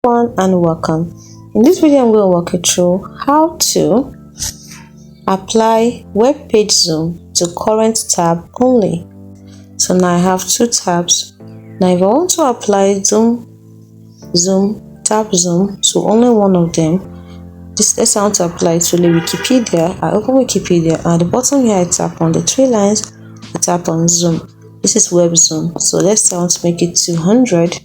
everyone and welcome. In this video I'm going to walk you through how to apply web page zoom to current tab only. So now I have two tabs. Now if I want to apply tab zoom to only one of them, let's want to apply to Wikipedia. I open Wikipedia and at the bottom here I tap on the three lines, I tap on zoom. This is web zoom. So let's say I want to make it 200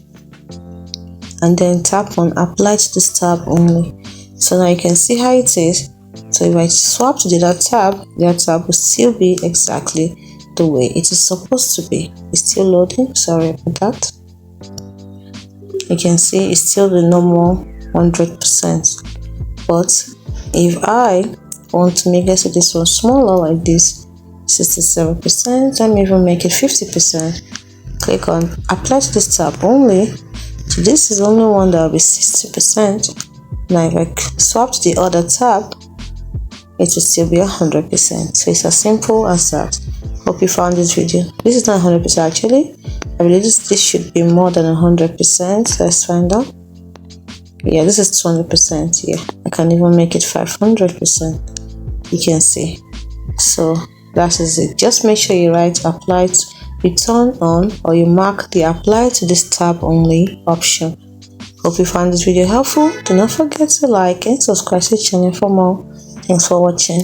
and then tap on apply to this tab only. So now you can see how it is. So if I swap to the other tab will still be exactly the way it is supposed to be. It's still loading, sorry about that. You can see it's still the normal 100%. But if I want to make this one smaller like this, 67%, let me even make it 50%. Click on apply to this tab only. So this is only one that will be 60%. Now if I swap to the other tab, it will still be 100%. So it's as simple as that. Hope you found this video. This is not 100% actually. I believe this should be more than 100%. Let's find out. Yeah, this is 200%. Yeah, I can even make it 500%. You can see. So that is it. Just make sure you write apply to, you turn on or you mark the apply to this tab only option. Hope you found this video helpful. Do not forget to like and subscribe to the channel for more. Thanks for watching.